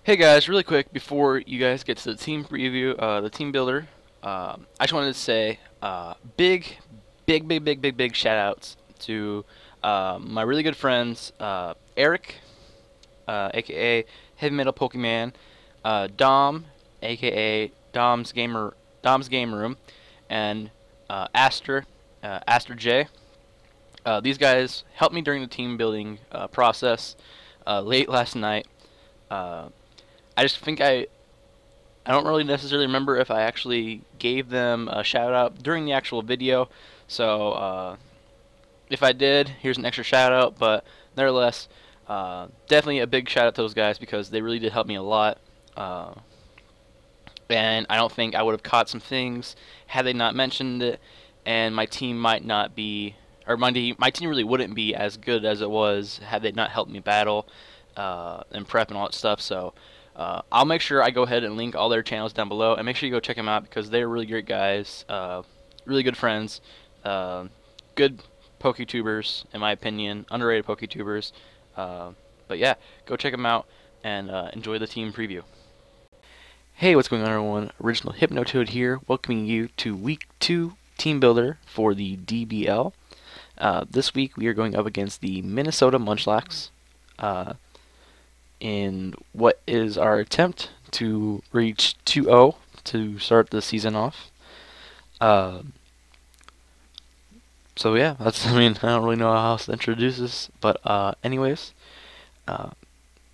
Hey guys, really quick before you guys get to the team preview, the team builder, I just wanted to say big shout outs to my really good friends Eric, aka Heavy Metal Pokemon, Dom, aka Dom's Game Room, and Aster J. These guys helped me during the team building process late last night. Uh, I just think I don't really necessarily remember if I actually gave them a shout out during the actual video. So if I did, here's an extra shout out. But nevertheless, definitely a big shout out to those guys because they really did help me a lot. Uh, and I don't think I would have caught some things had they not mentioned it. And my team might not be, or my team really wouldn't be as good as it was had they not helped me battle and prep and all that stuff. So I'll make sure I go ahead and link all their channels down below, and make sure you go check them out because they're really great guys, really good friends, good PokeTubers in my opinion, underrated PokeTubers. But yeah, go check them out and enjoy the team preview. Hey, what's going on everyone? Original Hypnotoad here, welcoming you to week 2 team builder for the DBL. This week we are going up against the Minnesota Munchlax. In what is our attempt to reach 2-0 to start the season off. So yeah, that's, I mean, I don't really know how else to introduce this, but anyways,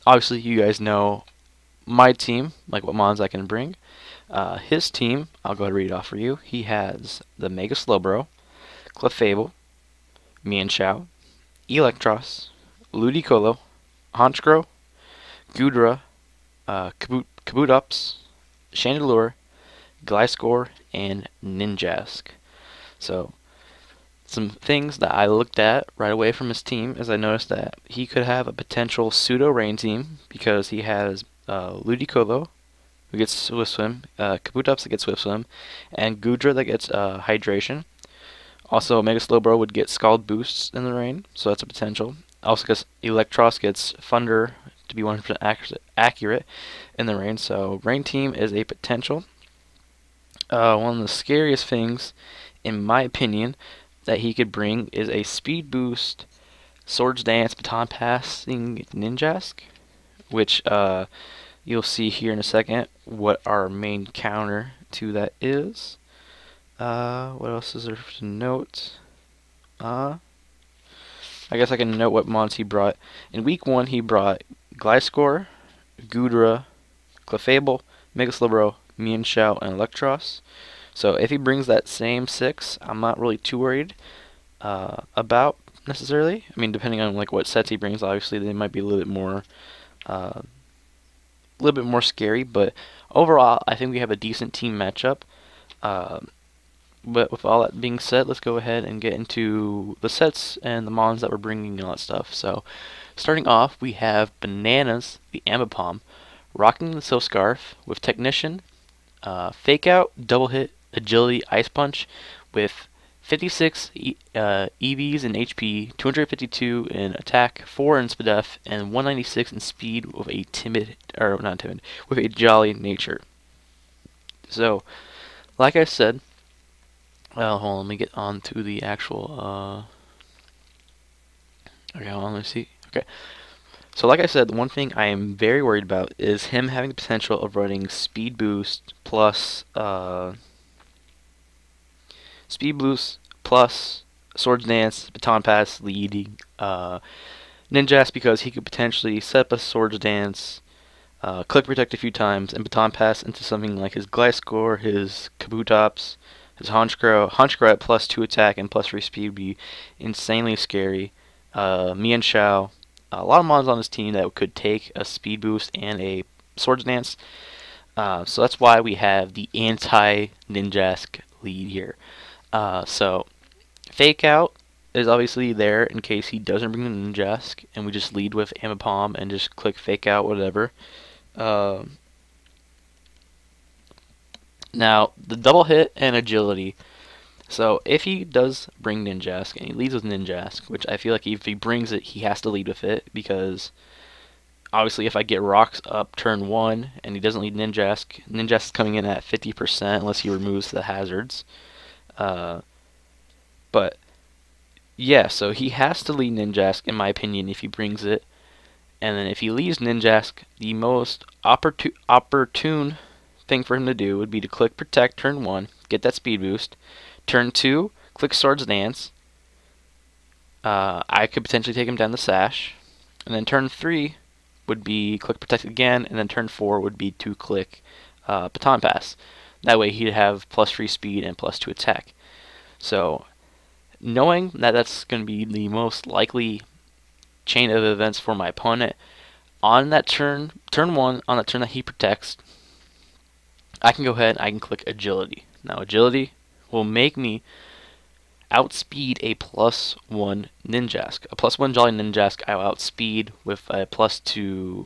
obviously you guys know my team, like what mons I can bring. His team, I'll go ahead and read it off for you. He has the Mega Slowbro, Clefable, Mienshao, Electros, Ludicolo, Honchkrow, Goodra, Kabutops, Chandelure, Gliscor, and Ninjask. So, some things that I looked at right away from his team is I noticed that he could have a potential pseudo rain team because he has Ludicolo, who gets Swift Swim, Kabutops that gets Swift Swim, and Goodra that gets Hydration. Also, Mega Slowbro would get Scald boosts in the rain, so that's a potential. Also, because Electros gets Thunder to be 100% accurate in the rain, so rain team is a potential. One of the scariest things, in my opinion, that he could bring is a speed boost, Swords Dance, Baton Passing Ninjask, which you'll see here in a second what our main counter to that is. What else is there to note? I guess I can note what mons he brought. In week 1, he brought Gliscor, Goodra, Clefable, Mega Slowbro, Mienshao, and Electros. So if he brings that same 6, I'm not really too worried about necessarily. I mean, depending on like what sets he brings, obviously they might be a little bit more scary. But overall, I think we have a decent team matchup. But with all that being said, let's go ahead and get into the sets and the mons that we're bringing and all that stuff. So, starting off, we have Bananas, the Ambipom, rocking the Silph Scarf with Technician, Fake Out, Double Hit, Agility, Ice Punch, with 56 EVs in HP, 252 in attack, 4 in SPDF, and 196 in speed with a with a jolly nature. So, like I said, well, hold on, let me get on to the actual, okay, hold on, let's see. Okay, so like I said, the one thing I am very worried about is him having the potential of running Speed Boost plus, Swords Dance, Baton Pass, leading, Ninjask, because he could potentially set up a Swords Dance, Click Protect a few times, and Baton Pass into something like his Gliscor, his Kabutops, his Honchkrow at plus 2 attack and plus 3 speed would be insanely scary. Mienshao, a lot of mons on this team that could take a speed boost and a Swords Dance. So that's why we have the anti-Ninjask lead here. So Fake Out is obviously there in case he doesn't bring the Ninjask, and we just lead with Ambipom and just click Fake Out, whatever. Now, the double hit and agility. So, if he does bring Ninjask, and he leads with Ninjask, which I feel like if he brings it, he has to lead with it, because Obviously, if I get rocks up turn 1 and he doesn't lead Ninjask, Ninjask's coming in at 50% unless he removes the hazards. Uh, but yeah, so he has to lead Ninjask, in my opinion, if he brings it. And then if he leaves Ninjask, the most opportune thing for him to do would be to click Protect turn 1, get that speed boost. Turn 2, click Swords Dance. I could potentially take him down the Sash. And then turn 3 would be click Protect again, and then turn 4 would be to click Baton Pass. That way he'd have plus 3 speed and plus 2 attack. So, knowing that that's going to be the most likely chain of events for my opponent, on that turn 1, on that turn that he protects, I can go ahead and I can click Agility. Now, Agility will make me outspeed a +1 Ninjask. A +1 Jolly Ninjask I will outspeed with a +2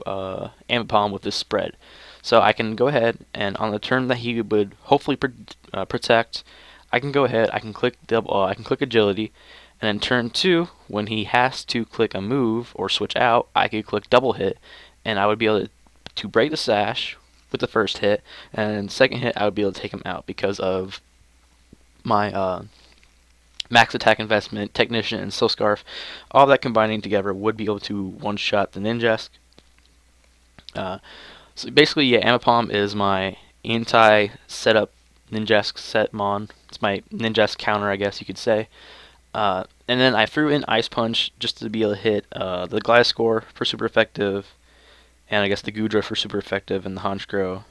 Ambipom with this spread. So I can go ahead and on the turn that he would hopefully protect, I can go ahead, I can click Agility, and then turn 2, when he has to click a move or switch out, I could click Double Hit, and I would be able to break the Sash with the first hit, and second hit I would be able to take him out because of my max attack investment, Technician, and Soul Scarf. All that combining together would be able to one-shot the Ninjask. So basically, yeah, Ambipom is my anti-setup Ninjask set mon. It's my Ninjask counter, I guess you could say. And then I threw in Ice Punch just to be able to hit the Gliscor for super effective, and I guess the Gudra for super effective, and the Honchkrow.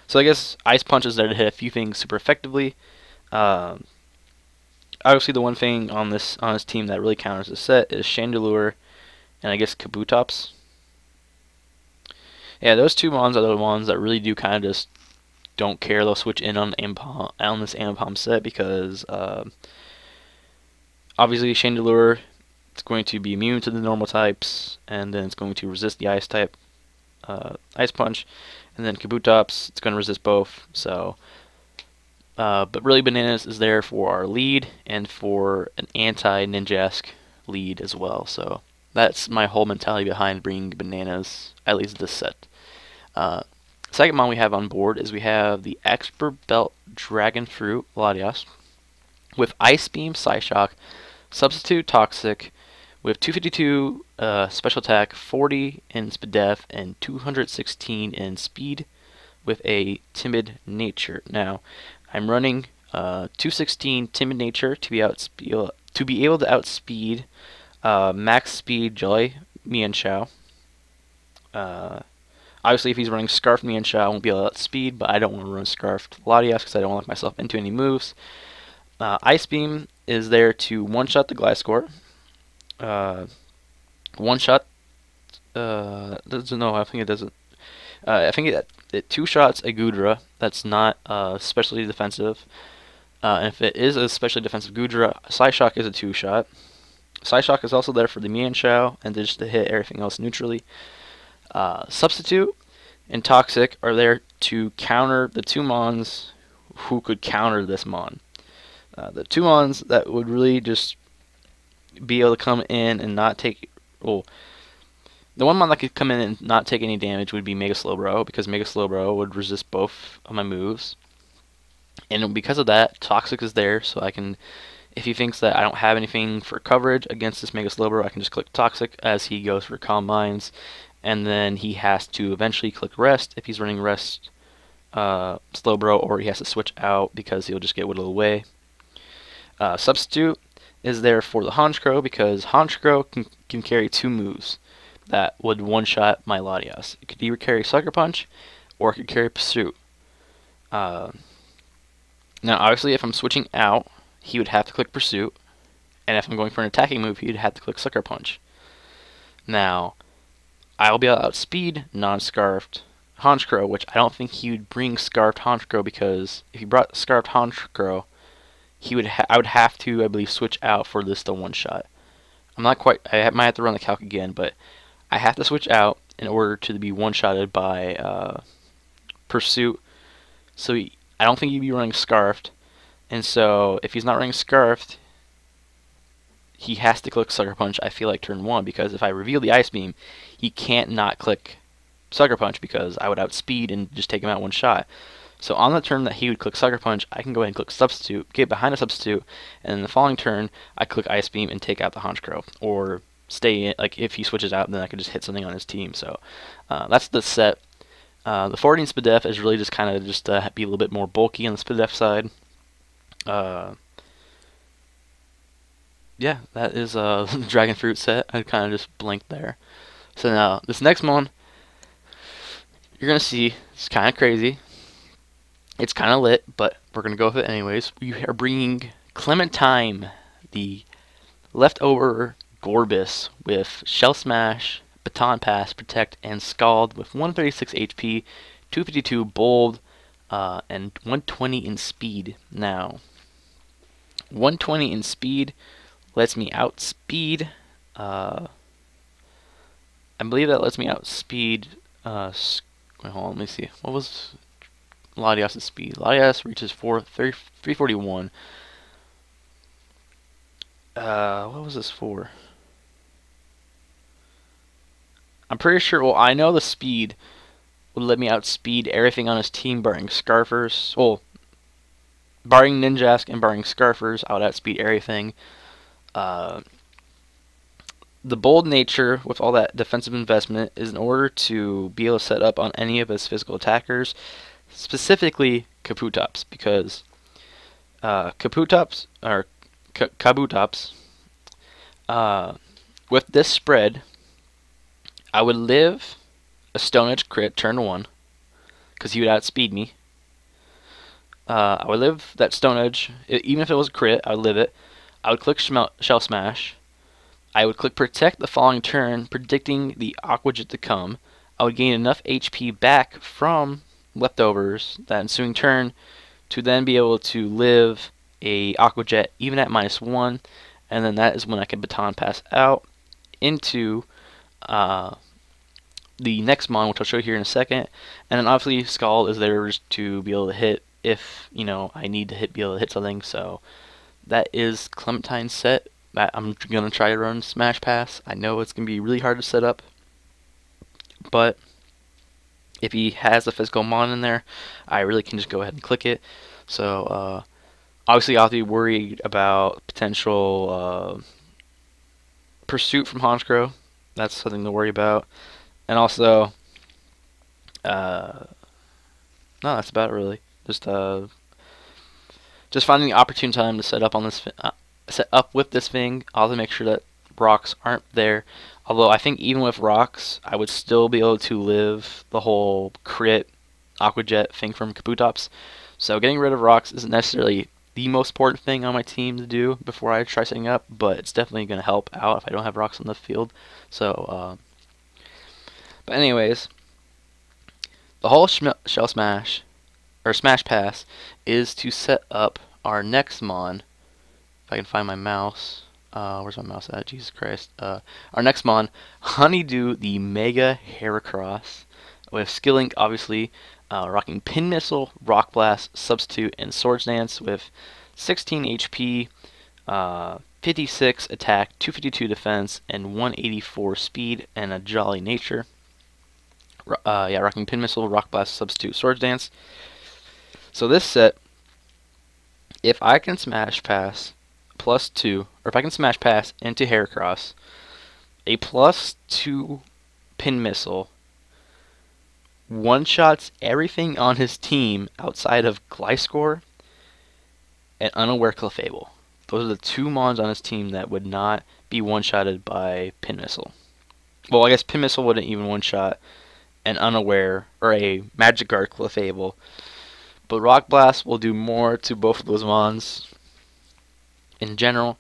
So I guess Ice Punch is there to hit a few things super effectively. Obviously, the one thing on this team that really counters the set is Chandelure and I guess Kabutops. Yeah, those two mons are the ones that really do kind of just don't care. They'll switch in on this Ambipom set because obviously Chandelure, it's going to be immune to the normal types, and then it's going to resist the ice type, Ice Punch, and then Kabutops, it's going to resist both. So, but really Bananas is there for our lead and for an anti-Ninjask lead as well. So that's my whole mentality behind bringing Bananas, at least this set. Second mon we have on board is we have the Expert Belt Dragon Fruit Latias with Ice Beam, Psyshock, Substitute Toxic, with 252 special attack, 40 in speed def, and 216 in speed, with a timid nature. Now, I'm running 216 timid nature to be able to outspeed max speed Jolly Mienshao. Obviously, if he's running Scarfed Mienshao, I won't be able to outspeed, but I don't want to run Scarfed Latias because I don't want to lock myself into any moves. Ice Beam is there to one-shot the Gliscor. One-shot, doesn't know, I think it doesn't. I think it two-shots a Gudra that's not specially defensive. And if it is a specially defensive Gudra, Psyshock is a two-shot. Psyshock is also there for the Mienshao and just to hit everything else neutrally. Substitute and Toxic are there to counter the two mons who could counter this mon. The two mons that would really just be able to come in and not take... Well, the one mon that could come in and not take any damage would be Mega Slowbro, because Mega Slowbro would resist both of my moves. And because of that, Toxic is there, so I can... If he thinks that I don't have anything for coverage against this Mega Slowbro, I can just click Toxic as he goes for Calm Minds. And then he has to eventually click Rest if he's running Rest Slowbro, or he has to switch out because he'll just get whittled away. Substitute is there for the Honchkrow because Honchkrow can carry two moves that would one-shot my Latias. It could either carry Sucker Punch or it could carry Pursuit. Now, obviously, if I'm switching out, he would have to click Pursuit, and if I'm going for an attacking move, he'd have to click Sucker Punch. Now, I'll be able to outspeed non-Scarfed Honchkrow, which I don't think he would bring Scarfed Honchkrow, because if he brought Scarfed Honchkrow, I would have to, I believe, switch out for this to one-shot. I'm not quite... I might have to run the calc again, but I have to switch out in order to be one-shotted by Pursuit. So I don't think he'd be running Scarfed. And so if he's not running Scarfed, he has to click Sucker Punch, I feel like, turn 1, because if I reveal the Ice Beam, he can't not click Sucker Punch because I would outspeed and just take him out one shot. So on the turn that he would click Sucker Punch, I can go ahead and click Substitute, get behind a Substitute, and in the following turn, I click Ice Beam and take out the Honchkrow. Or stay in, like if he switches out, then I could just hit something on his team. So that's the set. The forwarding Spadef is really just kind of just to be a little bit more bulky on the Spadef side. Yeah, that is the Dragon Fruit set. I kind of just blinked there. So now, this next one, you're going to see, it's kind of crazy. It's kind of lit, but we're going to go with it anyways. We are bringing Clementine, the leftover Gorbis, with Shell Smash, Baton Pass, Protect, and Scald with 136 HP, 252 Bold, and 120 in Speed. Now, 120 in Speed lets me outspeed. I believe that lets me outspeed. Wait, hold on, let me see. What was Latias's speed? Latias reaches 341. What was this for? I'm pretty sure. Well, I know the speed would let me outspeed everything on his team, barring Scarfers. Well, barring Ninjask and barring Scarfers, I would outspeed everything. The bold nature with all that defensive investment is in order to be able to set up on any of his physical attackers, specifically Kabutops, because Kabutops or Kabutops, with this spread, I would live a Stone Edge crit turn 1, because he would outspeed me. I would live that Stone Edge, even if it was a crit, I would live it. I would click Shell Smash. I would click Protect the following turn, predicting the Aqua Jet to come. I would gain enough HP back from leftovers that ensuing turn to then be able to live a Aqua Jet even at -1, and then that is when I can Baton Pass out into the next mon, which I'll show you here in a second. And then obviously Scald is there to be able to hit if I need to be able to hit something. So that is Clementine's set that I'm gonna try to run Smash Pass. I know it's gonna be really hard to set up, but if he has a physical mon in there, I really can just go ahead and click it. So obviously I'll have to be worried about potential pursuit from Honchkrow. That's something to worry about. And also, no, that's about it really. Just finding the opportune time to set up on this, set up with this thing. I'll have to make sure that rocks aren't there. Although I think even with rocks, I would still be able to live the whole crit Aqua Jet thing from Kabutops. So getting rid of rocks isn't necessarily the most important thing on my team to do before I try setting up, but it's definitely going to help out if I don't have rocks on the field. So, but anyways, the whole Shell Smash, or Smash Pass, is to set up our next mon. If I can find my mouse. Where's my mouse at? Jesus Christ. Our next mon, Honeydew, the Mega Heracross, with Skill Link, obviously, rocking Pin Missile, Rock Blast, Substitute, and Swords Dance with 16 HP, 56 attack, 252 defense, and 184 speed, and a jolly nature. Yeah, rocking Pin Missile, Rock Blast, Substitute, Swords Dance. So this set, if I can Smash Pass +2, or if I can Smash Pass into Heracross, a +2 Pin Missile one-shots everything on his team outside of Gliscor and Unaware Clefable. Those are the two mons on his team that would not be one-shotted by Pin Missile. Well, I guess Pin Missile wouldn't even one-shot an Unaware or a Magic Guard Clefable. But Rock Blast will do more to both of those mons in general.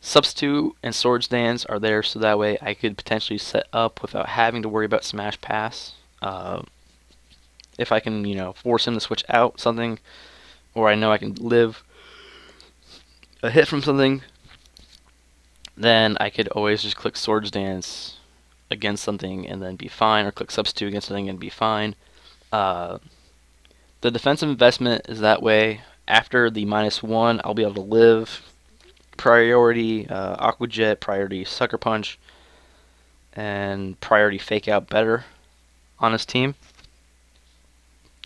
Substitute and Swords Dance are there so that way I could potentially set up without having to worry about Smash Pass. If I can, force him to switch out something, or I know I can live a hit from something, then I could always just click Swords Dance against something and then be fine, or click Substitute against something and be fine. The defensive investment is that way. After the -1, I'll be able to live priority Aqua Jet, priority Sucker Punch, and priority Fake Out better on his team.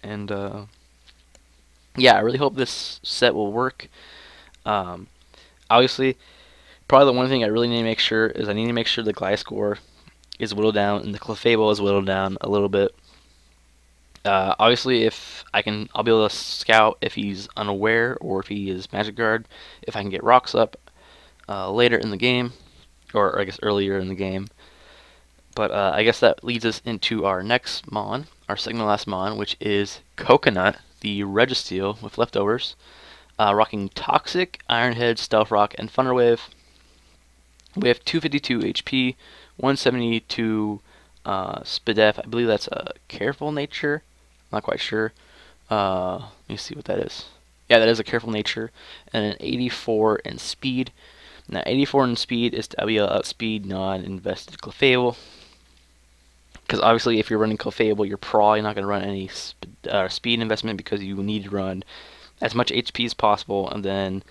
And yeah, I really hope this set will work. Um, Obviously, probably the one thing I really need to make sure is I need to make sure the Gliscor is whittled down and the Clefable is whittled down a little bit. Obviously, if I can, I'll be able to scout if he's unaware or if he is Magic Guard. If I can get rocks up later in the game, or I guess earlier in the game. But I guess that leads us into our next Mon, our second to last Mon, which is Coconut, the Registeel with leftovers, rocking Toxic, Ironhead, Stealth Rock, and Thunder Wave. We have 252 HP, 172 Spadef. I believe that's a Careful Nature. I'm not quite sure. Let me see what that is. Yeah, that is a Careful Nature, and an 84 in Speed. Now, 84 in Speed is to be able to outspeed non-invested Clefable. Because obviously, if you're running Clefable, you're probably not going to run any speed investment because you need to run as much HP as possible, and then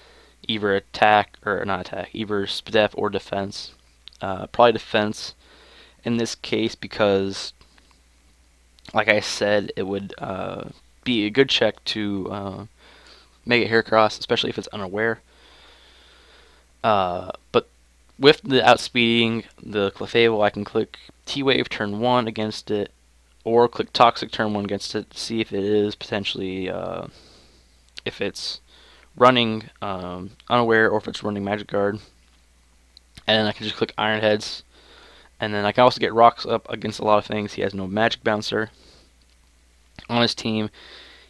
either attack, or not attack, either Spadef or defense. Probably defense in this case because, like I said, it would be a good check to make it Heracross, especially if it's unaware. But with the outspeeding the Clefable, I can click T-Wave turn 1 against it, or click Toxic turn 1 against it to see if it is potentially, if it's running unaware or if it's running Magic Guard. And then I can just click Iron Heads. And then I can also get rocks up against a lot of things. He has no Magic Bouncer on his team.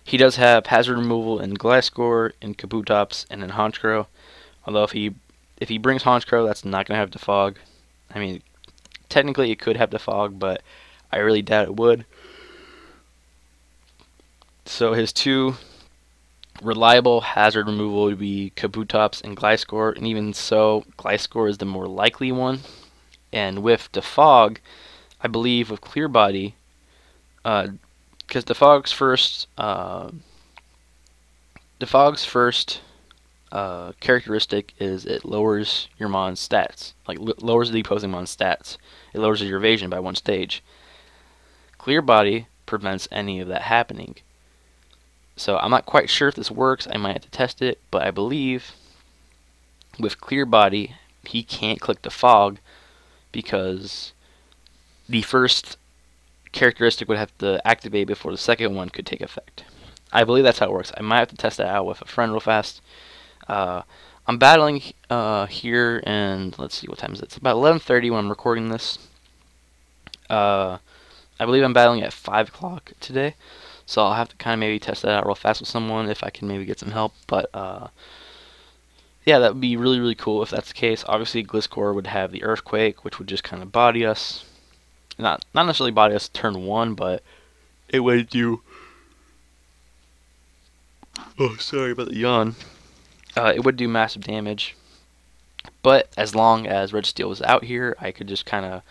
He does have Hazard Removal in Gliscor, in Kabutops, and in Honchkrow. Although if he brings Honchkrow, that's not going to have Defog. I mean, technically it could have Defog, but I really doubt it would. So his two reliable hazard removal would be Kabutops and Gliscor, and even so, Gliscor is the more likely one. And with Defog, I believe with Clear Body, because Defog's first characteristic is it lowers your Mon's stats, like lowers the opposing Mon's stats. It lowers your evasion by 1 stage. Clear Body prevents any of that happening. So I'm not quite sure if this works. I might have to test it, but I believe with Clear Body he can't click Defog because the first characteristic would have to activate before the second one could take effect. I believe that's how it works. I might have to test that out with a friend real fast. I'm battling here, and let's see, what time is it? It's about 11:30 when I'm recording this. I believe I'm battling at 5 o'clock today, so I'll have to kind of maybe test that out real fast with someone if I can maybe get some help. But yeah, that would be really, really cool if that's the case. Obviously, Gliscor would have the Earthquake, which would just kind of body us. Not necessarily body us turn 1, but it would do... Oh, sorry about the yawn. It would do massive damage. But as long as Registeel was out here, I could just kind of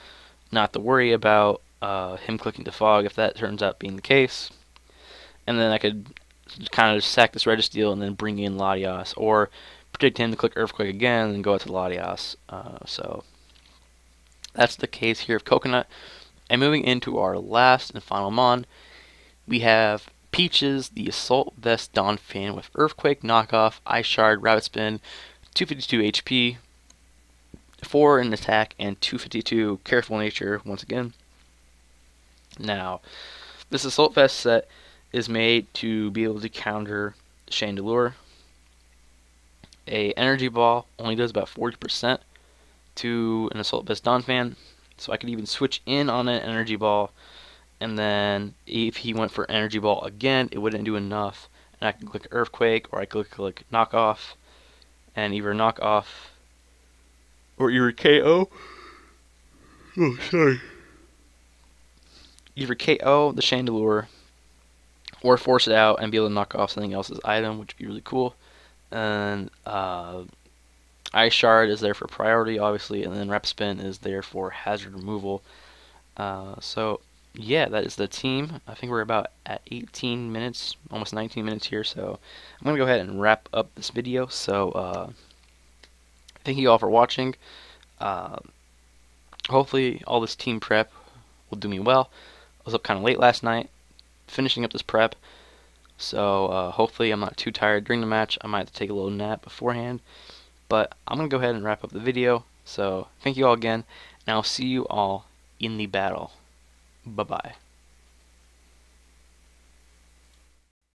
not have to worry about him clicking Defog if that turns out being the case. And then I could kind of sack this Registeel and then bring in Latias, or predict him to click Earthquake again and go out to Latias. So that's the case here of Coconut. And moving into our last and final Mon, we have Peaches, the Assault Vest Donphan with Earthquake, Knockoff, Ice Shard, Rabbit Spin, 252 HP, 4 in attack, and 252 Careful Nature once again. Now, this Assault Vest set is made to be able to counter Chandelure. A Energy Ball only does about 40% to an Assault Vest Donphan, so I could even switch in on an Energy Ball, and then if he went for Energy Ball again, it wouldn't do enough, and I can click Earthquake, or I could click Knockoff, and either Knockoff or either KO. Oh, sorry. Either KO the Chandelure or force it out and be able to knock off something else's item, which would be really cool. And Ice Shard is there for priority, obviously, and then Rep Spin is there for hazard removal. So yeah, that is the team. I think we're about at 18 minutes, almost 19 minutes here, so I'm going to go ahead and wrap up this video. So thank you all for watching. Uh, Hopefully all this team prep will do me well. I was up kind of late last night finishing up this prep, so hopefully I'm not too tired during the match. I might have to take a little nap beforehand, but I'm going to go ahead and wrap up the video. So thank you all again, and I'll see you all in the battle. Bye-bye.